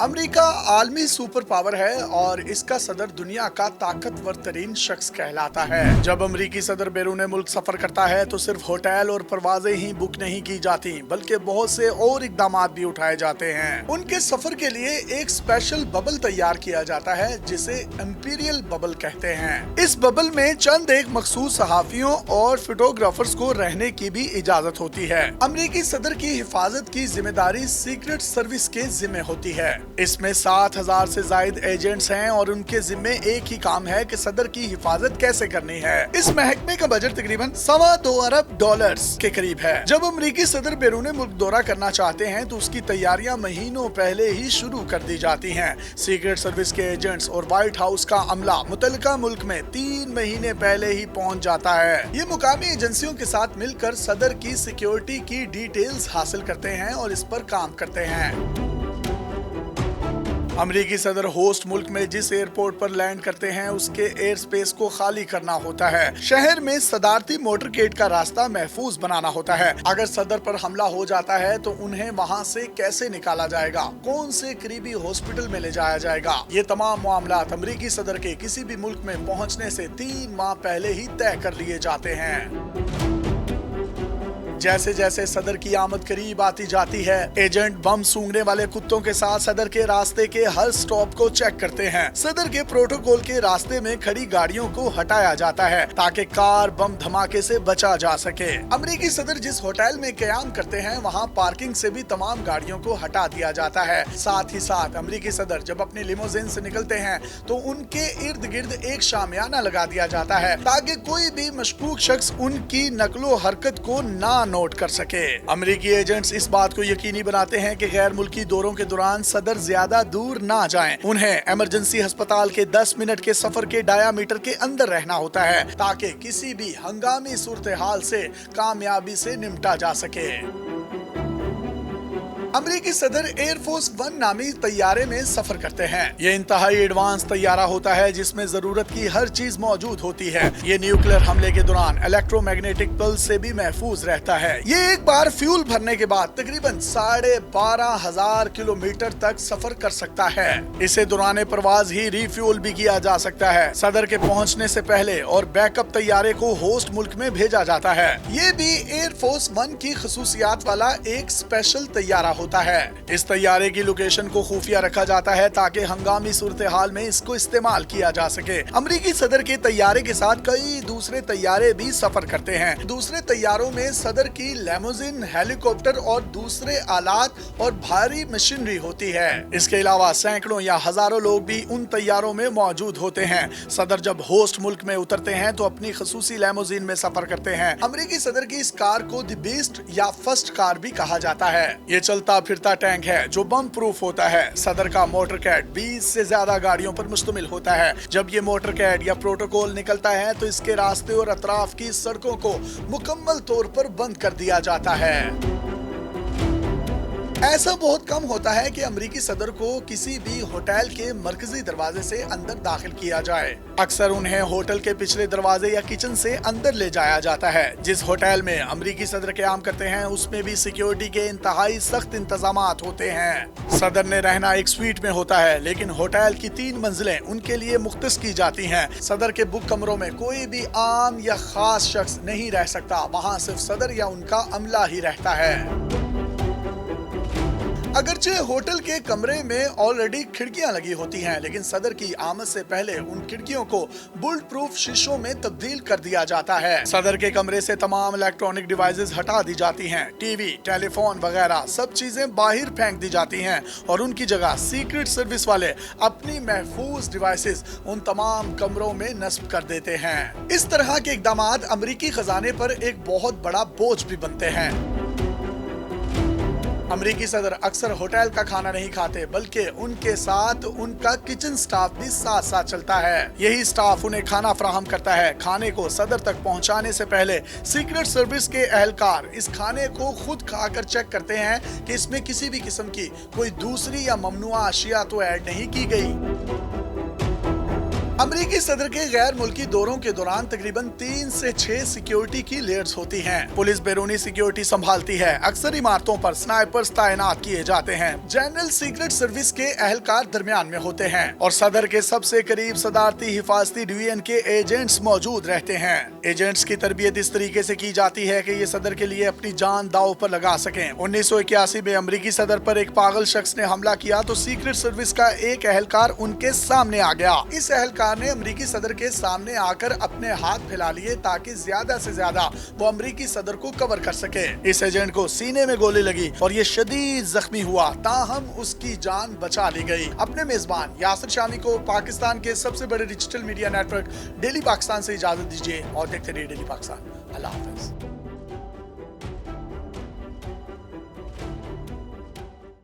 America आलमी super power है और इसका सदर दुनिया का ताकतवर तरीन शख्स कहलाता है। जब अमेरिकी सदर बैरून मुल्क सफर करता है तो सिर्फ होटल और परवाजें ही बुक नहीं की जाती बल्कि बहुत से और इकदाम भी उठाए जाते हैं। उनके सफर के लिए एक स्पेशल बबल तैयार किया जाता है जिसे इंपीरियल बबल कहते हैं। इस बबल में चंद एक मखसूस सहाफियों और फोटोग्राफर्स को रहने की भी इजाजत होती है। अमेरिकी सदर की हिफाजत की जिम्मेदारी सीक्रेट सर्विस के जिम्मे होती है। इसमें 7,000 से ज्यादा एजेंट्स हैं और उनके जिम्मे एक ही काम है कि सदर की हिफाजत कैसे करनी है। इस महकमे का बजट तकरीबन $2.25 अरब के करीब है। जब अमेरिकी सदर बैरून मुल्क दौरा करना चाहते हैं तो उसकी तैयारियां महीनों पहले ही शुरू कर दी जाती हैं। सीक्रेट सर्विस के एजेंट्स और व्हाइट हाउस का अमला मुतल्लिका मुल्क में 3 महीने पहले ही पहुंच जाता है। ये मुकामी एजेंसियों के साथ मिलकर सदर की सिक्योरिटी की डिटेल्स हासिल करते हैं और इस पर काम करते हैं। अमेरिकी सदर होस्ट मुल्क में जिस एयरपोर्ट पर लैंड करते हैं उसके एयर स्पेस को खाली करना होता है। शहर में सदारती मोटरकेड का रास्ता महफूज बनाना होता है। अगर सदर पर हमला हो जाता है तो उन्हें वहां से कैसे निकाला जाएगा, कौन से करीबी हॉस्पिटल में ले जाया जाएगा, ये तमाम मामलात अमेरिकी सदर के किसी भी मुल्क में पहुंचने से 3 माह पहले ही तय कर लिए जाते हैं। जैसे जैसे सदर की आमद करीब आती जाती है, एजेंट बम सूंघने वाले कुत्तों के साथ सदर के रास्ते के हर स्टॉप को चेक करते हैं। सदर के प्रोटोकॉल के रास्ते में खड़ी गाड़ियों को हटाया जाता है ताकि कार बम धमाके से बचा जा सके। अमेरिकी सदर जिस होटल में कयाम करते हैं वहाँ पार्किंग से भी तमाम गाड़ियों को हटा दिया जाता है। साथ ही साथ अमेरिकी सदर जब अपनी लिमोजिन से निकलते हैं तो उनके इर्द गिर्द एक शामियाना लगा दिया जाता है ताकि कोई भी मशकूक शख्स उनकी नकलो हरकत को ना नोट कर सके। अमेरिकी एजेंट्स इस बात को यकीनी बनाते हैं कि गैर मुल्की दौरों के दौरान सदर ज्यादा दूर ना जाएं। उन्हें इमरजेंसी अस्पताल के 10 मिनट के सफर के डायामीटर के अंदर रहना होता है ताकि किसी भी हंगामी सूरत हाल से कामयाबी से निपटा जा सके। अमेरिकी सदर एयरफोर्स 1 नामी तैयारे में सफर करते हैं। ये इंतहाई एडवांस तैयारा होता है जिसमें जरूरत की हर चीज मौजूद होती है। ये न्यूक्लियर हमले के दौरान इलेक्ट्रोमैग्नेटिक पल्स से भी महफूज रहता है। ये एक बार फ्यूल भरने के बाद तकरीबन 12,500 किलोमीटर तक सफर कर सकता है। इसे दौरान परवाज ही रिफ्यूल भी किया जा सकता है। सदर के पहुंचने से पहले और बैकअप तैयारे को होस्ट मुल्क में भेजा जाता है। ये भी एयरफोर्स 1 की खसूसियात वाला एक स्पेशल तैयारा होता है। इस तैयारे की लोकेशन को खुफिया रखा जाता है ताकि हंगामी सूरत हाल में इसको इस्तेमाल किया जा सके। अमेरिकी सदर के तैयारे के साथ कई दूसरे तैयारे भी सफर करते हैं। दूसरे तैयारों में सदर की लिमोजिन, हेलीकॉप्टर और दूसरे आलात और भारी मशीनरी होती है। इसके अलावा सैकड़ों या हजारों लोग भी उन तैयारों में मौजूद होते हैं। सदर जब होस्ट मुल्क में उतरते हैं तो अपनी खसूसी लिमोजिन में सफर करते हैं। अमेरिकी सदर की इस कार को द बीस्ट या फर्स्ट कार भी कहा जाता है। ये चलता फिरता टैंक है जो बम प्रूफ होता है। सदर का मोटरकैड 20 से ज्यादा गाड़ियों पर मुश्तमिल होता है। जब ये मोटरकैड या प्रोटोकॉल निकलता है तो इसके रास्ते और अतराफ की सड़कों को मुकम्मल तौर पर बंद कर दिया जाता है। ऐसा बहुत कम होता है कि अमेरिकी सदर को किसी भी होटल के मरकजी दरवाजे से अंदर दाखिल किया जाए। अक्सर उन्हें होटल के पिछले दरवाजे या किचन से अंदर ले जाया जाता है। जिस होटल में अमेरिकी सदर क़याम करते हैं उसमें भी सिक्योरिटी के इंतहाई सख्त इंतजामात होते हैं। सदर ने रहना एक स्वीट में होता है लेकिन होटल की 3 मंजिलें उनके लिए मुख्तस की जाती हैं। सदर के बुक कमरों में कोई भी आम या खास शख्स नहीं रह सकता। वहाँ सिर्फ सदर या उनका अमला ही रहता है। अगरचे होटल के कमरे में ऑलरेडी खिड़कियां लगी होती हैं लेकिन सदर की आमद से पहले उन खिड़कियों को बुलेट प्रूफ शीशों में तब्दील कर दिया जाता है। सदर के कमरे से तमाम इलेक्ट्रॉनिक डिवाइसेस हटा दी जाती हैं। टीवी, टेलीफोन वगैरह सब चीजें बाहर फेंक दी जाती हैं और उनकी जगह सीक्रेट सर्विस वाले अपनी महफूज डिवाइसेस उन तमाम कमरों में नस्ब कर देते हैं। इस तरह के इकदाम अमेरिकी खजाने पर एक बहुत बड़ा बोझ भी बनते हैं। अमेरिकी सदर अक्सर होटल का खाना नहीं खाते बल्कि उनके साथ उनका किचन स्टाफ भी साथ साथ चलता है। यही स्टाफ उन्हें खाना फराहम करता है। खाने को सदर तक पहुंचाने से पहले सीक्रेट सर्विस के एहलकार इस खाने को खुद खाकर चेक करते हैं कि इसमें किसी भी किस्म की कोई दूसरी या ममनुआ अशिया तो ऐड नहीं की गई। अमरीकी सदर के गैर मुल्की दौरों के दौरान तकरीबन 3 से 6 सिक्योरिटी की लेयर्स होती हैं। पुलिस बैरूनी सिक्योरिटी संभालती है। अक्सर इमारतों पर स्नाइपर्स तैनात किए जाते हैं। जनरल सीक्रेट सर्विस के अहलकार दरमियान में होते हैं और सदर के सबसे करीब सदारती हिफाजती डिवीजन के एजेंट्स मौजूद रहते हैं। एजेंट्स की तरबियत इस तरीके से की जाती है कि ये सदर के लिए अपनी जान दांव पर लगा सकें। 1981 में अमरीकी सदर पर एक पागल शख्स ने हमला किया तो सीक्रेट सर्विस का एक अहलकार उनके सामने आ गया। इस अहलकार ने अमरीकी सदर के सामने आकर अपने हाथ फैला लिए ताकि ज्यादा से ज्यादा वो अमरीकी सदर को कवर कर सके। इस एजेंट को सीने में गोली लगी और ये शदीद जख्मी हुआ, ताहम उसकी जान बचा ली गई। अपने मेजबान यासिर शामी को पाकिस्तान के सबसे बड़े digital media network daily Pakistan से इजाजत दीजिए और देखते रहिए डेली पाकिस्तान। अल्लाह हाफिज।